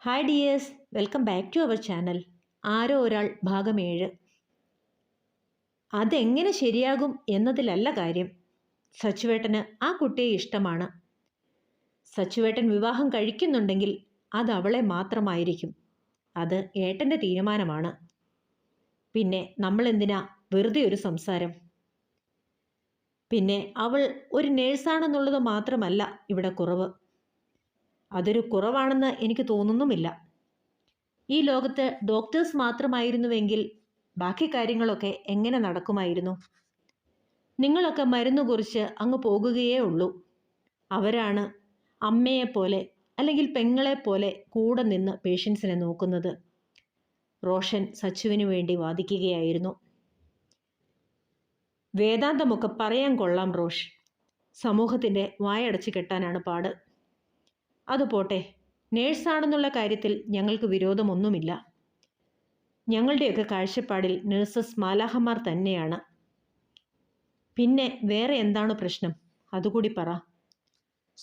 Hi dears, welcome back to our channel. ആരോ ഒരാൾ ഭാഗം 7. അതെങ്ങനെ ശരിയാകും എന്നതിലല്ല കാര്യം. സച്ചുവേട്ടന് ആ കുട്ടിയെ ഇഷ്ടമാണ്. സച്ചുവേട്ടൻ വിവാഹം കഴിക്കുന്നുണ്ടെങ്കിൽ അത് അവളെ മാത്രമായിരിക്കും. അത് ഏട്ടൻ്റെ തീരുമാനമാണ്. പിന്നെ നമ്മളെന്തിനാ വെറുതെ ഒരു സംസാരം? പിന്നെ അവൾ ഒരു നേഴ്സാണെന്നുള്ളത് മാത്രമല്ല ഇവിടെ കുറവ്. അതൊരു കുറവാണെന്ന് എനിക്ക് തോന്നുന്നുമില്ല. ഈ ലോകത്ത് ഡോക്ടേഴ്സ് മാത്രമായിരുന്നുവെങ്കിൽ ബാക്കി കാര്യങ്ങളൊക്കെ എങ്ങനെ നടക്കുമായിരുന്നു? നിങ്ങളൊക്കെ മരുന്ന് കുറിച്ച് അങ്ങ് പോകുകയേ ഉള്ളൂ. അവരാണ് അമ്മയെപ്പോലെ അല്ലെങ്കിൽ പെങ്ങളെപ്പോലെ കൂടെ നിന്ന് പേഷ്യൻസിനെ നോക്കുന്നത്. റോഷൻ സച്ചുവിന് വേണ്ടി വാദിക്കുകയായിരുന്നു. വേദാന്തമൊക്കെ പറയാൻ കൊള്ളാം റോഷ്. സമൂഹത്തിൻ്റെ വായടച്ചു കെട്ടാനാണ് പാട്. അതുപോട്ടെ, നേഴ്സാണെന്നുള്ള കാര്യത്തിൽ ഞങ്ങൾക്ക് വിരോധമൊന്നുമില്ല. ഞങ്ങളുടെയൊക്കെ കാഴ്ചപ്പാടിൽ നേഴ്സസ് മാലാഹമാർ തന്നെയാണ്. പിന്നെ വേറെ എന്താണ് പ്രശ്നം? അതുകൂടി പറ.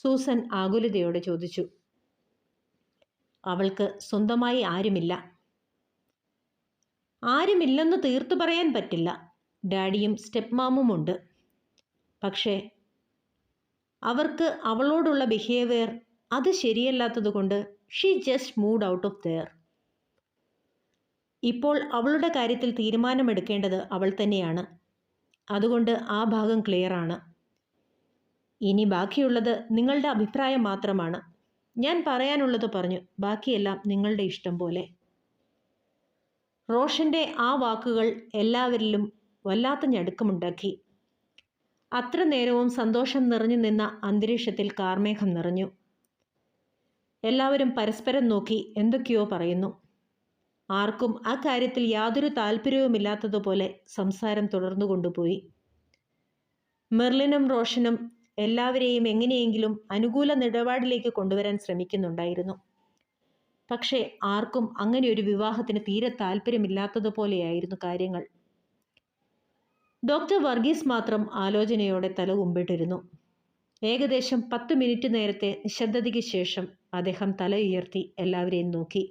സൂസൻ ആകുലതയോടെ ചോദിച്ചു. അവൾക്ക് സ്വന്തമായി ആരുമില്ല. ആരുമില്ലെന്ന് തീർത്തു പറയാൻ പറ്റില്ല. ഡാഡിയും സ്റ്റെപ്പ് മാമുമുണ്ട്. പക്ഷേ അവർക്ക് അവളോടുള്ള ബിഹേവിയർ അത് ശരിയല്ലാത്തതുകൊണ്ട് she just moved out of there. ഇപ്പോൾ അവളുടെ കാര്യത്തിൽ തീരുമാനമെടുക്കേണ്ടത് അവൾ തന്നെയാണ്. അതുകൊണ്ട് ആ ഭാഗം ക്ലിയറാണ്. ഇനി ബാക്കിയുള്ളത് നിങ്ങളുടെ അഭിപ്രായം മാത്രമാണ്. ഞാൻ പറയാനുള്ളത് പറഞ്ഞു. ബാക്കിയെല്ലാം നിങ്ങളുടെ ഇഷ്ടം പോലെ. റോഷൻ്റെ ആ വാക്കുകൾ എല്ലാവരിലും വല്ലാത്ത ഞടുക്കമുണ്ടാക്കി. അത്ര നേരവും സന്തോഷം നിറഞ്ഞു നിന്ന അന്തരീക്ഷത്തിൽ കാർമേഘം നിറഞ്ഞു. എല്ലാവരും പരസ്പരം നോക്കി എന്തൊക്കെയോ പറയുന്നു. ആർക്കും ആ കാര്യത്തിൽ യാതൊരു താല്പര്യവുമില്ലാത്തതുപോലെ സംസാരം തുടർന്നു കൊണ്ടുപോയി. മെർലിനും റോഷനും എല്ലാവരെയും എങ്ങനെയെങ്കിലും അനുകൂല നിലപാടിലേക്ക് കൊണ്ടുവരാൻ ശ്രമിക്കുന്നുണ്ടായിരുന്നു. പക്ഷേ ആർക്കും അങ്ങനെ ഒരു വിവാഹത്തിന് തീരെ താല്പര്യമില്ലാത്തതുപോലെയായിരുന്നു കാര്യങ്ങൾ. ഡോക്ടർ വർഗീസ് മാത്രം ആലോചനയോടെ തല കുമ്പിട്ടിരുന്നു. ഏകദേശം 10 മിനിറ്റ് നേരത്തെ നിശബ്ദതയ്ക്ക് ശേഷം അദ്ദേഹം തല ഉയർത്തി എല്ലാവരെയും നോക്കി.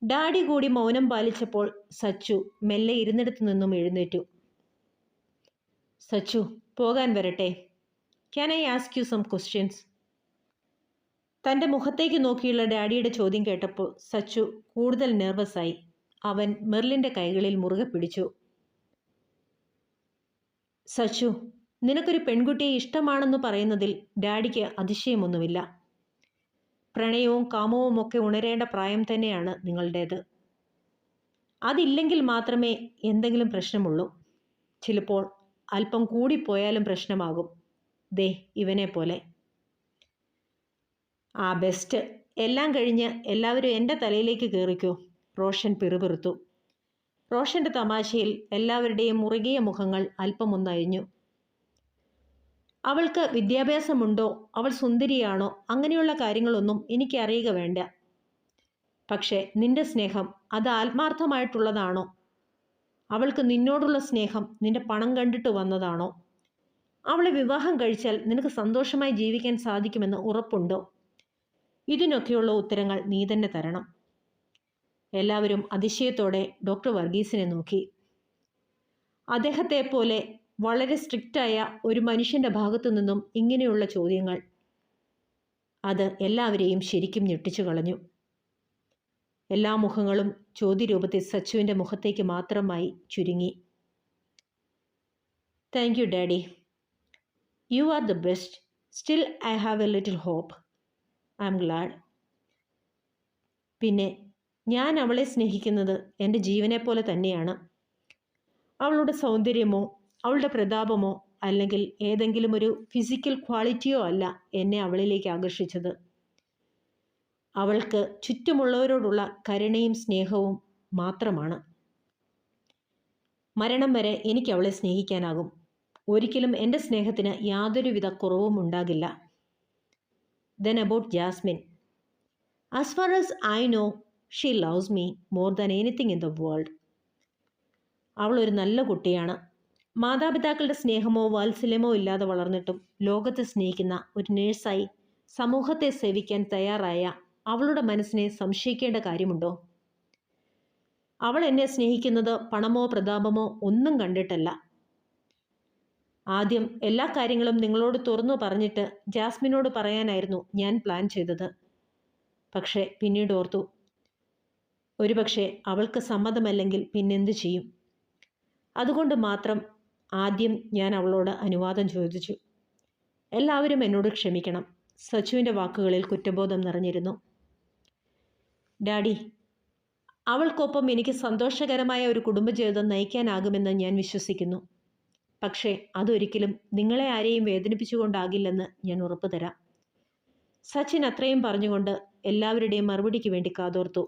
ഡാഡി കൂടി മൗനം പാലിച്ചപ്പോൾ സച്ചു മെല്ലെ ഇരുന്നിടത്തു നിന്നും എഴുന്നേറ്റു. സച്ചു, പോകാൻ വരട്ടെ? Can I ask you some questions? തൻ്റെ മുഖത്തേക്ക് നോക്കിയുള്ള ഡാഡിയുടെ ചോദ്യം കേട്ടപ്പോൾ സച്ചു കൂടുതൽ നെർവസായി. അവൻ മെർലിൻ്റെ കൈകളിൽ മുറുകെ പിടിച്ചു. സച്ചു, നിനക്കൊരു പെൺകുട്ടിയെ ഇഷ്ടമാണെന്ന് പറയുന്നതിൽ ഡാഡിക്ക് അതിശയമൊന്നുമില്ല. പ്രണയവും കാമവും ഒക്കെ ഉണരേണ്ട പ്രായം തന്നെയാണ് നിങ്ങളുടേത്. അതില്ലെങ്കിൽ മാത്രമേ എന്തെങ്കിലും പ്രശ്നമുള്ളൂ. ചിലപ്പോൾ അല്പം കൂടിപ്പോയാലും പ്രശ്നമാകും. ദേ ഇവനെ പോലെ. ആ ബെസ്റ്റ്. എല്ലാം കഴിഞ്ഞ് എല്ലാവരും എൻ്റെ തലയിലേക്ക് കയറിക്കോ. റോഷൻ പിറുപിറുത്തു. റോഷൻ്റെ തമാശയിൽ എല്ലാവരുടെയും മുറുകിയ മുഖങ്ങൾ അല്പമൊന്നഴിഞ്ഞു. അവൾക്ക് വിദ്യാഭ്യാസമുണ്ടോ, അവൾ സുന്ദരിയാണോ, അങ്ങനെയുള്ള കാര്യങ്ങളൊന്നും എനിക്കറിയുക വേണ്ട. പക്ഷേ നിന്റെ സ്നേഹം അത് ആത്മാർത്ഥമായിട്ടുള്ളതാണോ? അവൾക്ക് നിന്നോടുള്ള സ്നേഹം നിന്റെ പണം കണ്ടിട്ട് വന്നതാണോ? അവളെ വിവാഹം കഴിച്ചാൽ നിനക്ക് സന്തോഷമായി ജീവിക്കാൻ സാധിക്കുമെന്ന് ഉറപ്പുണ്ടോ? ഇതിനൊക്കെയുള്ള ഉത്തരങ്ങൾ നീ തന്നെ തരണം. എല്ലാവരും അതിശയത്തോടെ ഡോക്ടർ വർഗീസിനെ നോക്കി. അദ്ദേഹത്തെ പോലെ വളരെ സ്ട്രിക്റ്റായ ഒരു മനുഷ്യൻ്റെ ഭാഗത്തു നിന്നും ഇങ്ങനെയുള്ള ചോദ്യങ്ങൾ, അത് എല്ലാവരെയും ശരിക്കും ഞെട്ടിച്ചു കളഞ്ഞു. എല്ലാ മുഖങ്ങളും ചോദ്യരൂപത്തിൽ സച്ചുവിൻ്റെ മുഖത്തേക്ക് മാത്രമായി ചുരുങ്ങി. Thank you daddy. You are the best. Still I have a little hope. I am glad. പിന്നെ ഞാൻ അവളെ സ്നേഹിക്കുന്നത് എൻ്റെ ജീവനെപ്പോലെ തന്നെയാണ്. അവളുടെ സൗന്ദര്യമോ അവളുടെ പ്രതാപമോ അല്ലെങ്കിൽ ഏതെങ്കിലും ഒരു ഫിസിക്കൽ ക്വാളിറ്റിയോ അല്ല എന്നെ അവളിലേക്ക് ആകർഷിച്ചത്. അവൾക്ക് ചുറ്റുമുള്ളവരോടുള്ള കരുണയും സ്നേഹവും മാത്രമാണ്. മരണം വരെ എനിക്ക് അവളെ സ്നേഹിക്കാനാകും. ഒരിക്കലും എൻ്റെ സ്നേഹത്തിന് യാതൊരുവിധ കുറവും ഉണ്ടാകില്ല. Then about Jasmine. As far as I know, she loves me more than anything in the world. അവൾ ഒരു നല്ല കുട്ടിയാണ്. മാതാപിതാക്കളുടെ സ്നേഹമോ വാത്സല്യമോ ഇല്ലാതെ വളർന്നിട്ടും ലോകത്തെ സ്നേഹിക്കുന്ന ഒരു നേഴ്സായി സമൂഹത്തെ സേവിക്കാൻ തയ്യാറായ അവളുടെ മനസ്സിനെ സംശയിക്കേണ്ട കാര്യമുണ്ടോ? അവൾ എന്നെ സ്നേഹിക്കുന്നത് പണമോ പ്രതാപമോ ഒന്നും കണ്ടിട്ടല്ല. ആദ്യം എല്ലാ കാര്യങ്ങളും നിങ്ങളോട് തുറന്നു പറഞ്ഞിട്ട് ജാസ്മിനോട് പറയാനായിരുന്നു ഞാൻ പ്ലാൻ ചെയ്തത്. പക്ഷേ പിന്നീട് ഓർത്തു, ഒരുപക്ഷെ അവൾക്ക് സമ്മതമല്ലെങ്കിൽ പിന്നെന്ത് ചെയ്യും? അതുകൊണ്ട് മാത്രം ആദ്യം ഞാൻ അവളോട് അനുവാദം ചോദിച്ചു. എല്ലാവരും എന്നോട് ക്ഷമിക്കണം. സച്ചുവിൻ്റെ വാക്കുകളിൽ കുറ്റബോധം നിറഞ്ഞിരുന്നു. ഡാഡി, അവൾക്കൊപ്പം എനിക്ക് സന്തോഷകരമായ ഒരു കുടുംബജീവിതം നയിക്കാനാകുമെന്ന് ഞാൻ വിശ്വസിക്കുന്നു. പക്ഷേ അതൊരിക്കലും നിങ്ങളെ ആരെയും വേദനിപ്പിച്ചുകൊണ്ടാകില്ലെന്ന് ഞാൻ ഉറപ്പു തരാം. സച്ചിൻ അത്രയും പറഞ്ഞുകൊണ്ട് എല്ലാവരുടെയും മറുപടിക്ക് വേണ്ടി കാതോർത്തു.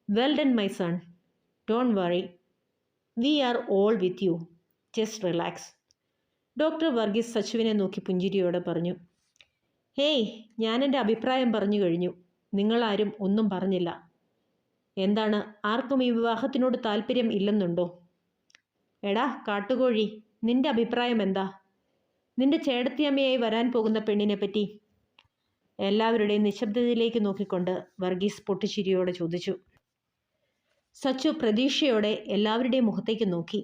Well done my son, don't worry, we are all with you, just relax. Doctor Varghese സച്ചുവിനെ നോക്കി പുഞ്ചിരിയോടെ പറഞ്ഞു. ഹേയ്, ഞാനെൻ്റെ അഭിപ്രായം പറഞ്ഞു കഴിഞ്ഞു. നിങ്ങളാരും ഒന്നും പറഞ്ഞില്ല. എന്താണ്, ആർക്കും ഈ വിവാഹത്തിനോട് താല്പര്യം ഇല്ലെന്നുണ്ടോ? എടാ കാട്ടുകോഴി, നിന്റെ അഭിപ്രായം എന്താ? നിന്റെ ചേടത്തിയമ്മയായി വരാൻ പോകുന്ന പെണ്ണിനെ പറ്റി? എല്ലാവരുടെയും നിശബ്ദതയിലേക്ക് നോക്കിക്കൊണ്ട് വർഗീസ് പൊട്ടിച്ചിരിയോടെ ചോദിച്ചു. സച്ചു പ്രതീക്ഷയോടെ എല്ലാവരുടെയും മുഖത്തേക്ക് നോക്കി.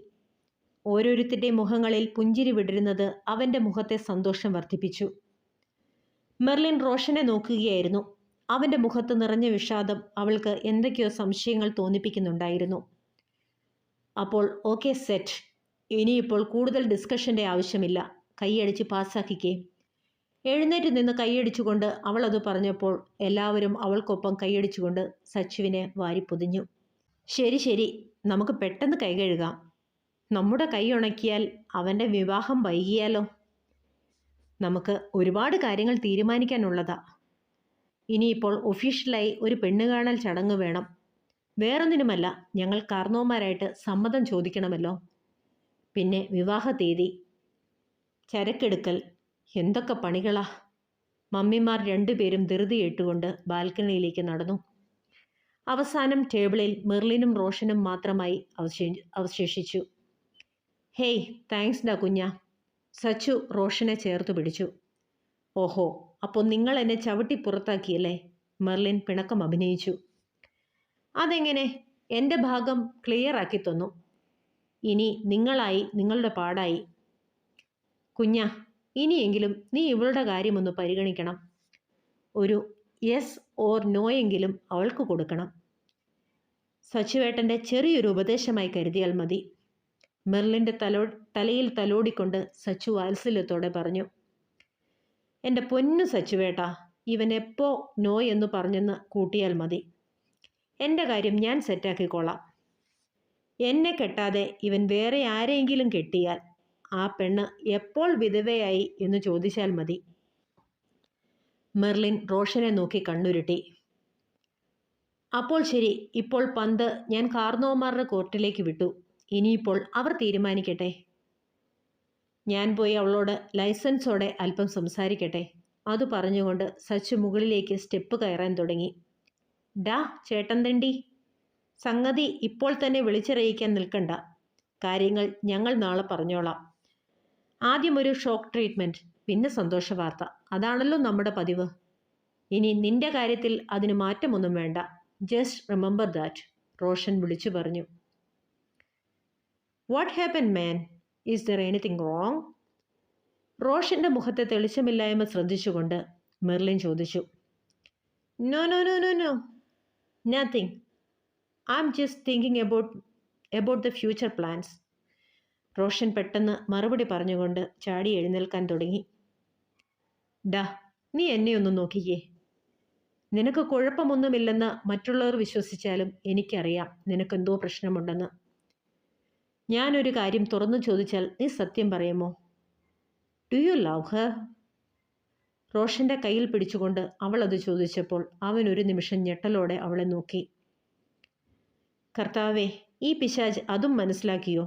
ഓരോരുത്തരുടെയും മുഖങ്ങളിൽ പുഞ്ചിരി വിടരുന്നത് അവൻ്റെ മുഖത്തെ സന്തോഷം വർദ്ധിപ്പിച്ചു. മെർലിൻ റോഷനെ നോക്കുകയായിരുന്നു. അവൻ്റെ മുഖത്ത് നിറഞ്ഞ വിഷാദം അവൾക്ക് എന്തൊക്കെയോ സംശയങ്ങൾ തോന്നിപ്പിക്കുന്നുണ്ടായിരുന്നു. അപ്പോൾ ഓക്കെ, സെറ്റ്. ഇനിയിപ്പോൾ കൂടുതൽ ഡിസ്കഷൻ്റെ ആവശ്യമില്ല. കൈയടിച്ച് പാസ്സാക്കിക്കേ. എഴുന്നേറ്റ് നിന്ന് കൈയടിച്ചുകൊണ്ട് അവൾ അത് പറഞ്ഞപ്പോൾ എല്ലാവരും അവൾക്കൊപ്പം കൈയടിച്ചുകൊണ്ട് സച്ചുവിനെ വാരിപ്പൊതിഞ്ഞു. ശരി ശരി, നമുക്ക് പെട്ടെന്ന് കൈ കഴുകാം. നമ്മുടെ കൈ ഉണക്കിയാൽ അവൻ്റെ വിവാഹം വൈകിയാലോ? നമുക്ക് ഒരുപാട് കാര്യങ്ങൾ തീരുമാനിക്കാനുള്ളതാ. ഇനിയിപ്പോൾ ഒഫീഷ്യലായി ഒരു പെണ്ണുകാണൽ ചടങ്ങ് വേണം. വേറൊന്നിനുമല്ല, ഞങ്ങൾ കാർന്നോന്മാരായിട്ട് സമ്മതം ചോദിക്കണമല്ലോ. പിന്നെ വിവാഹ തീയതി, ചരക്കെടുക്കൽ, എന്തൊക്കെ പണികളാ. മമ്മിമാർ രണ്ടുപേരും ധൃതിയിട്ടുകൊണ്ട് ബാൽക്കണിയിലേക്ക് നടന്നു. അവസാനം ടേബിളിൽ മെർലിനും റോഷനും മാത്രമായി അവശേഷിച്ചു. ഹേയ്, താങ്ക്സ് ഡാ കുഞ്ഞ. സച്ചു റോഷനെ ചേർത്ത് പിടിച്ചു. ഓഹോ, അപ്പോൾ നിങ്ങൾ എന്നെ ചവിട്ടി പുറത്താക്കിയല്ലേ? മെർലിൻ പിണക്കം അഭിനയിച്ചു. അതെങ്ങനെ? എൻ്റെ ഭാഗം ക്ലിയർ ആക്കി തന്നു. ഇനി നിങ്ങളായി, നിങ്ങളുടെ പാടായി. കുഞ്ഞ, ഇനിയെങ്കിലും നീ ഇവളുടെ കാര്യമൊന്ന് പരിഗണിക്കണം. ഒരു യെസ് ഓർ നോ എങ്കിലും അവൾക്ക് കൊടുക്കണം. സച്ചുവേട്ടൻ്റെ ചെറിയൊരു ഉപദേശമായി കരുതിയാൽ മതി. മെർലിൻ്റെ തലയിൽ തലോടിക്കൊണ്ട് സച്ചു വാത്സല്യത്തോടെ പറഞ്ഞു. എൻ്റെ പൊന്നു സച്ചുവേട്ടാ, ഇവൻ എപ്പോ നോ എന്ന് പറഞ്ഞെന്ന് കൂട്ടിയാൽ മതി. എൻ്റെ കാര്യം ഞാൻ സെറ്റാക്കിക്കോളാം. എന്നെ കെട്ടാതെ ഇവൻ വേറെ ആരെയെങ്കിലും കെട്ടിയാൽ ആ പെണ്ണ് എപ്പോൾ വിധവയായി എന്ന് ചോദിച്ചാൽ മതി. മെർലിൻ റോഷനെ നോക്കി കണ്ണുരുട്ടി. അപ്പോൾ ശരി, ഇപ്പോൾ പന്ത് ഞാൻ കാർന്നോമാരുടെ കോർട്ടിലേക്ക് വിട്ടു. ഇനിയിപ്പോൾ അവർ തീരുമാനിക്കട്ടെ. ഞാൻ പോയി അവളോട് ലൈസൻസോടെ അല്പം സംസാരിക്കട്ടെ. അത് പറഞ്ഞുകൊണ്ട് സച്ചു മുകളിലേക്ക് സ്റ്റെപ്പ് കയറാൻ തുടങ്ങി. ഡാ ചേട്ടൻ തണ്ടി, സംഗതി ഇപ്പോൾ തന്നെ വിളിച്ചറിയിക്കാൻ നിൽക്കണ്ട. കാര്യങ്ങൾ ഞങ്ങൾ നാളെ പറഞ്ഞോളാം. ആദ്യം ഒരു ഷോക്ക് ട്രീറ്റ്മെൻറ്റ്, പിന്നെ സന്തോഷ വാർത്ത. അതാണല്ലോ നമ്മുടെ പതിവ്. ഇനി നിന്റെ കാര്യത്തിൽ അതിന് മാറ്റമൊന്നും വേണ്ട. ജസ്റ്റ് റിമെമ്പർ ദാറ്റ്, റോഷൻ വിളിച്ചു പറഞ്ഞു. What happen man? Is there anything wrong? റോഷൻ്റെ മുഖത്തെ തെളിച്ചമില്ലായ്മ ശ്രദ്ധിച്ചുകൊണ്ട് മെർലിൻ ചോദിച്ചു. No no no no no, nothing. I'm just thinking about the future plans. Roshan പെട്ടെന്ന് മറുപടി പറഞ്ഞുകൊണ്ട് ചാടി എഴുന്നേൽക്കാൻ തുടങ്ങി. ഡാ, നീ എന്നെ ഒന്ന് നോക്കിക്കേ. നിനക്ക് കുഴപ്പമൊന്നുമില്ലെന്ന് മറ്റുള്ളവർ വിശ്വസിച്ചാലും എനിക്കറിയാം നിനക്കെന്തോ പ്രശ്നമുണ്ടെന്ന്. ഞാനൊരു കാര്യം തുറന്നു ചോദിച്ചാൽ നീ സത്യം പറയുമോ? Do you love her? റോഷൻ്റെ കയ്യിൽ പിടിച്ചുകൊണ്ട് അവൾ അത് ചോദിച്ചപ്പോൾ അവൻ ഒരു നിമിഷം ഞെട്ടലോടെ അവളെ നോക്കി. കർത്താവേ, ഈ പിശാച് അതും മനസ്സിലാക്കിയോ?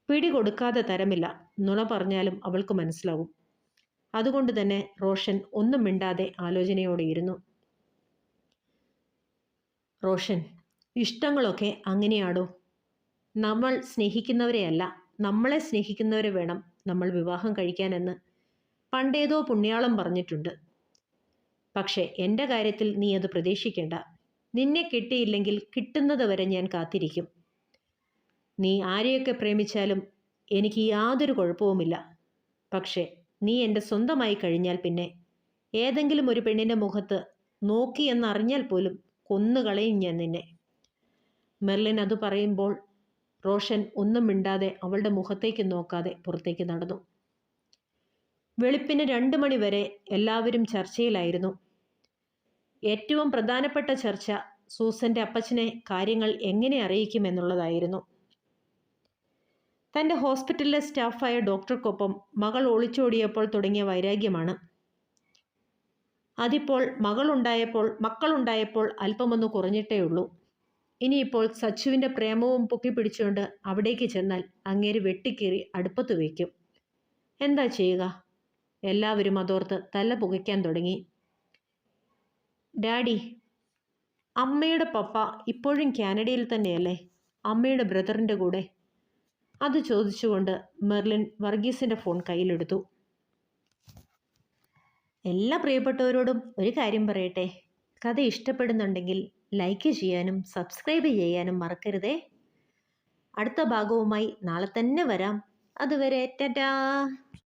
പിടികൊടുക്കാതെ തരമില്ല. നുണ പറഞ്ഞാലും അവൾക്ക് മനസ്സിലാവും. അതുകൊണ്ട് തന്നെ റോഷൻ ഒന്നും മിണ്ടാതെ ആലോചനയോടെയിരുന്നു. റോഷൻ, ഇഷ്ടങ്ങളൊക്കെ അങ്ങനെയാടോ. നമ്മൾ സ്നേഹിക്കുന്നവരെയല്ല, നമ്മളെ സ്നേഹിക്കുന്നവരെ വേണം നമ്മൾ വിവാഹം കഴിക്കാനെന്ന് പണ്ടേതോ പുണ്യാളം പറഞ്ഞിട്ടുണ്ട്. പക്ഷേ എൻ്റെ കാര്യത്തിൽ നീ അത് പ്രതീക്ഷിക്കേണ്ട. നിന്നെ കിട്ടിയില്ലെങ്കിൽ കിട്ടുന്നത് വരെ ഞാൻ കാത്തിരിക്കും. നീ ആരെയൊക്കെ പ്രേമിച്ചാലും എനിക്ക് യാതൊരു കുഴപ്പവുമില്ല. പക്ഷേ നീ എൻ്റെ സ്വന്തമായി കഴിഞ്ഞാൽ പിന്നെ ഏതെങ്കിലും ഒരു പെണ്ണിൻ്റെ മുഖത്ത് നോക്കി എന്നറിഞ്ഞാൽ പോലും കൊന്നുകളയും ഞാൻ നിന്നെ. മെർലിൻ അത് പറയുമ്പോൾ റോഷൻ ഒന്നും മിണ്ടാതെ അവളുടെ മുഖത്തേക്ക് നോക്കാതെ പുറത്തേക്ക് നടന്നു. വെളുപ്പിന് 2 മണി വരെ എല്ലാവരും ചർച്ചയിലായിരുന്നു. ഏറ്റവും പ്രധാനപ്പെട്ട ചർച്ച സൂസന്റെ അപ്പച്ചനെ കാര്യങ്ങൾ എങ്ങനെ അറിയിക്കുമെന്നുള്ളതായിരുന്നു. തൻ്റെ ഹോസ്പിറ്റലിലെ സ്റ്റാഫായ ഡോക്ടർക്കൊപ്പം മകൾ ഒളിച്ചോടിയപ്പോൾ തുടങ്ങിയ വൈരാഗ്യമാണ്. അതിപ്പോൾ മക്കളുണ്ടായപ്പോൾ അല്പമൊന്ന് കുറഞ്ഞിട്ടേ ഉള്ളൂ. ഇനിയിപ്പോൾ സച്ചുവിൻ്റെ പ്രേമവും പൊക്കിപ്പിടിച്ചുകൊണ്ട് അവിടേക്ക് ചെന്നാൽ അങ്ങേര് വെട്ടിക്കീറി അടുപ്പത്ത് വയ്ക്കും. എന്താ ചെയ്യുക? എല്ലാവരും അതോർത്ത് തല പുകയ്ക്കാൻ തുടങ്ങി. ഡാഡി, അമ്മയുടെ പപ്പ ഇപ്പോഴും കാനഡയിൽ തന്നെയല്ലേ? അമ്മയുടെ ബ്രദറിൻ്റെ കൂടെ? അത് ചോദിച്ചുകൊണ്ട് മെർലിൻ വർഗീസിൻ്റെ ഫോൺ കയ്യിലെടുത്തു. എല്ലാ പ്രിയപ്പെട്ടവരോടും ഒരു കാര്യം പറയട്ടെ. കഥ ഇഷ്ടപ്പെടുന്നുണ്ടെങ്കിൽ ലൈക്ക് ചെയ്യാനും സബ്സ്ക്രൈബ് ചെയ്യാനും മറക്കരുതേ. അടുത്ത ഭാഗവുമായി നാളെ തന്നെ വരാം. അതുവരെ ടാറ്റാ.